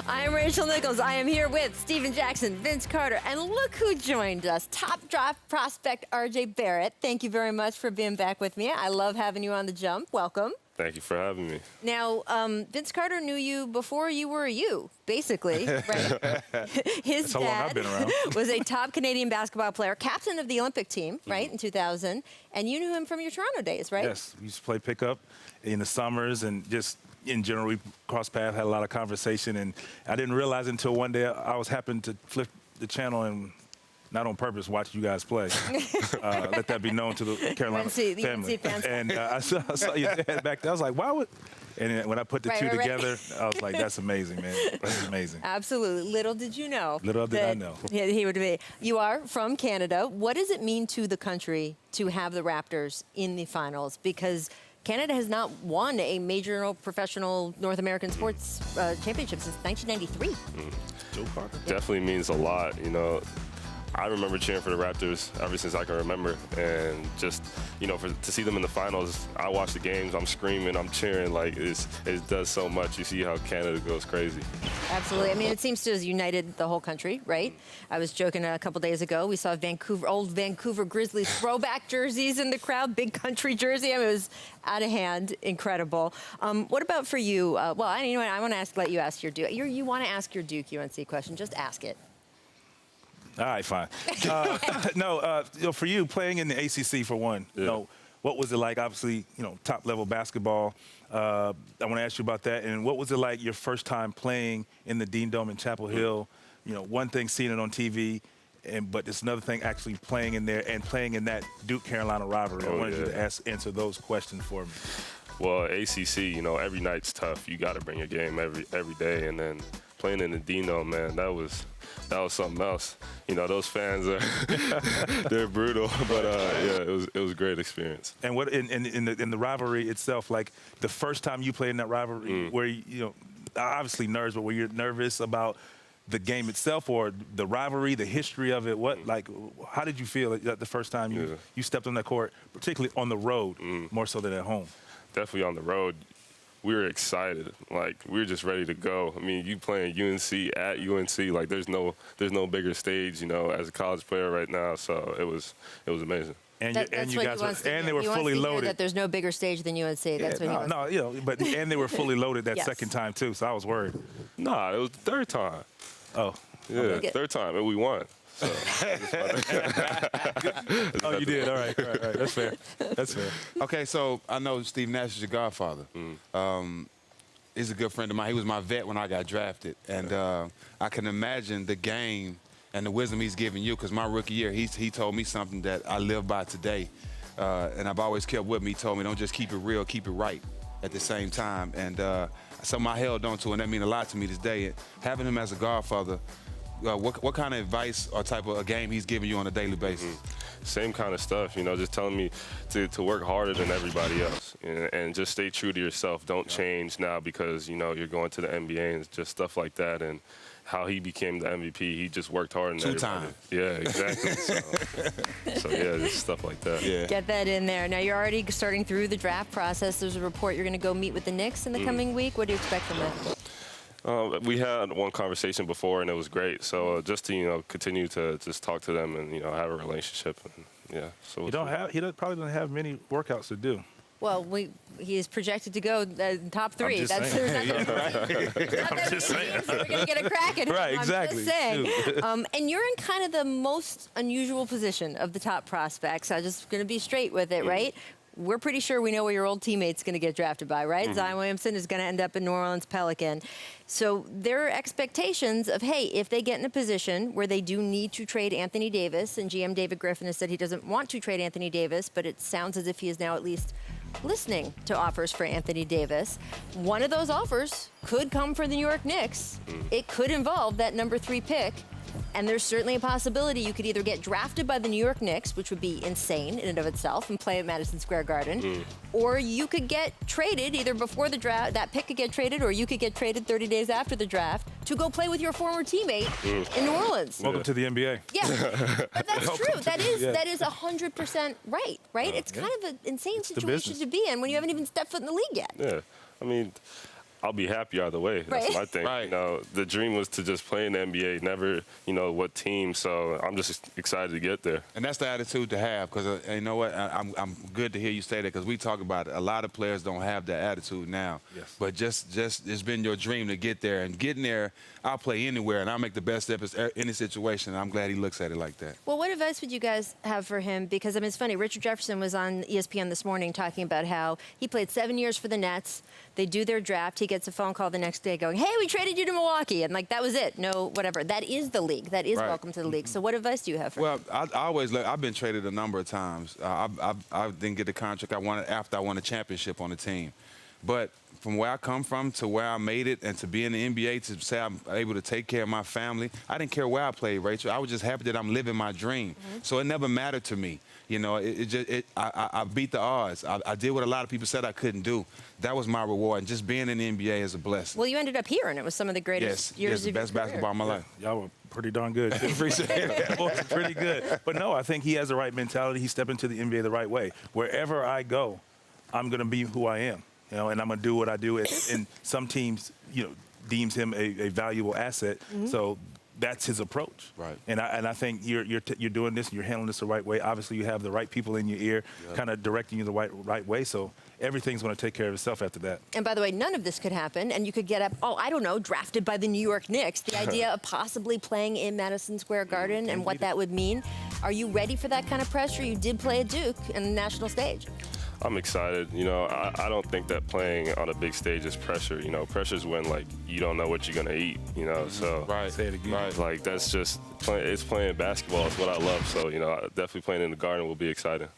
I am Rachel Nichols. I am here with Steven Jackson, Vince Carter, and look who joined us. Top draft prospect RJ Barrett. Thank you very much for being back with me. I love having you on the jump. Welcome. Thank you for having me. Now, Vince Carter knew you before you were you, basically, right? His dad was a top Canadian basketball player, captain of the Olympic team, right, in 2000, and you knew him from your Toronto days, right? Yes, we used to play pickup in the summers, and just in general, we crossed paths, had a lot of conversation, and I didn't realize until one day I was happened to flip the channel and not on purpose, watch you guys play. Let that be known to the Carolina family. And I saw your dad back there. I was like, why would? And then when I put the two together, I was like, that's amazing, man. That's amazing. Absolutely. Little did you know. Little did I know. He would be. You are from Canada. What does it mean to the country to have the Raptors in the finals? Because Canada has not won a major professional North American sports championship since 1993. Definitely means a lot, you know. I remember cheering for the Raptors ever since I can remember, and just, you know, to see them in the finals, I watch the games, I'm screaming, I'm cheering, like it does so much. You see how Canada goes crazy. Absolutely. I mean, it seems to have united the whole country, right? I was joking a couple days ago. We saw old Vancouver Grizzlies throwback jerseys in the crowd, big country jersey. I mean, it was out of hand, incredible. What about for you? Well, you know what? I want to let you ask your Duke. You want to ask your Duke UNC question? Just ask it. All right, fine. You know, for you, playing in the ACC for one, you know, what was it like? Obviously, you know, top-level basketball. I want to ask you about that. And what was it like your first time playing in the Dean Dome in Chapel Hill? You know, one thing seeing it on TV, but it's another thing actually playing in there and playing in that Duke-Carolina rivalry. I wanted you to answer those questions for me. Well, ACC, you know, every night's tough. You got to bring your game every day, and then playing in the Dean Dome, man, that was something else. You know, those fans they're brutal, but yeah, it was a great experience. And what in the rivalry itself, like the first time you played in that rivalry, where you know, obviously nerves, but were you nervous about the game itself or the rivalry, the history of it? What how did you feel the first time you stepped on that court, particularly on the road, more so than at home? Definitely on the road. We were excited, like we were just ready to go. I mean, you playing UNC at UNC, like there's no bigger stage, you know, as a college player right now. So it was amazing. And you guys they were fully loaded. That there's no bigger stage than UNC. That's what he wants. No, you know, but and they were fully loaded that second time too. So I was worried. Nah, it was the third time. Oh, yeah, okay. Third time, and we won. So. Oh, you did. All right. That's fair. That's fair. Okay, so I know Steve Nash is your godfather. He's a good friend of mine. He was my vet when I got drafted, and I can imagine the game and the wisdom he's given you. Because my rookie year, he told me something that I live by today, and I've always kept with me. He told me, don't just keep it real, keep it right at the same time. And something I held on to, and that means a lot to me this day. And having him as a godfather. What kind of advice or type of a game he's giving you on a daily basis? Same kind of stuff, you know, just telling me to work harder than everybody else and just stay true to yourself. Don't change now because, you know, you're going to the NBA and just stuff like that. And how he became the MVP, he just worked hard. Two-time. Yeah, exactly. So yeah, just stuff like that. Yeah. Get that in there. Now, you're already starting through the draft process. There's a report you're going to go meet with the Knicks in the coming week. What do you expect from that? We had one conversation before, and it was great. So just to, you know, continue to just talk to them and, you know, have a relationship. And, yeah. So he probably doesn't have many workouts to do. Well, he is projected to go top three. I'm just saying. I'm just saying. We're going to get a crack at him. Right, exactly. I'm just saying. And you're in kind of the most unusual position of the top prospects. I'm just going to be straight with it, right? We're pretty sure we know where your old teammate's going to get drafted by, right? Zion Williamson is going to end up in New Orleans Pelican. So there are expectations of, hey, if they get in a position where they do need to trade Anthony Davis, and GM David Griffin has said he doesn't want to trade Anthony Davis, but it sounds as if he is now at least listening to offers for Anthony Davis. One of those offers could come from the New York Knicks. It could involve that number 3 pick. And there's certainly a possibility you could either get drafted by the New York Knicks, which would be insane in and of itself, and play at Madison Square Garden, or you could get traded either before the draft, that pick could get traded, or you could get traded 30 days after the draft to go play with your former teammate in New Orleans. Welcome to the NBA. Yeah, but that's true. That is 100% right? It's kind of an insane situation to be in when you haven't even stepped foot in the league yet. Yeah, I mean, I'll be happy either way. That's Right. my thing. Right. You know, the dream was to just play in the NBA, never, you know, what team. So I'm just excited to get there. And that's the attitude to have, because you know what? I'm good to hear you say that, because we talk about it. A lot of players don't have that attitude now. Yes. But just it's been your dream to get there, and getting there, I'll play anywhere, and I'll make the best of any situation. And I'm glad he looks at it like that. Well, what advice would you guys have for him? Because, I mean, it's funny. Richard Jefferson was on ESPN this morning talking about how he played 7 years for the Nets. They do their draft. He gets a phone call the next day going, hey, we traded you to Milwaukee. And, like, that was it. No, whatever. That is the league. That is Right. welcome to the league. So what advice do you have for him? Well, I always look. I've been traded a number of times. I didn't get the contract I wanted after I won a championship on the team. But from where I come from to where I made it, and to be in the NBA, to say I'm able to take care of my family, I didn't care where I played, Rachel. I was just happy that I'm living my dream. So it never mattered to me. You know, I beat the odds. I did what a lot of people said I couldn't do. That was my reward. And just being in the NBA is a blessing. Well, you ended up here, and it was some of the greatest years the of your best career. basketball of my life. Y'all were pretty darn good. Appreciate it. Well, pretty good. But no, I think he has the right mentality. He's stepping into the NBA the right way. Wherever I go, I'm going to be who I am, you know, and I'm going to do what I do. And some teams, you know, deems him a valuable asset. So that's his approach. Right. And I think you're doing this and you're handling this the right way. Obviously, you have the right people in your ear, kind of directing you the right way. So everything's going to take care of itself after that. And by the way, none of this could happen, and you could get up, I don't know, drafted by the New York Knicks. The idea of possibly playing in Madison Square Garden and what that would mean. Are you ready for that kind of pressure? You did play at Duke in the national stage. I'm excited. You know, I don't think that playing on a big stage is pressure. You know, pressure is when, like, you don't know what you're going to eat, you know. So, Right. Say it again. Right. like, that's just, it's playing basketball. It's what I love. So, you know, definitely playing in the Garden will be exciting.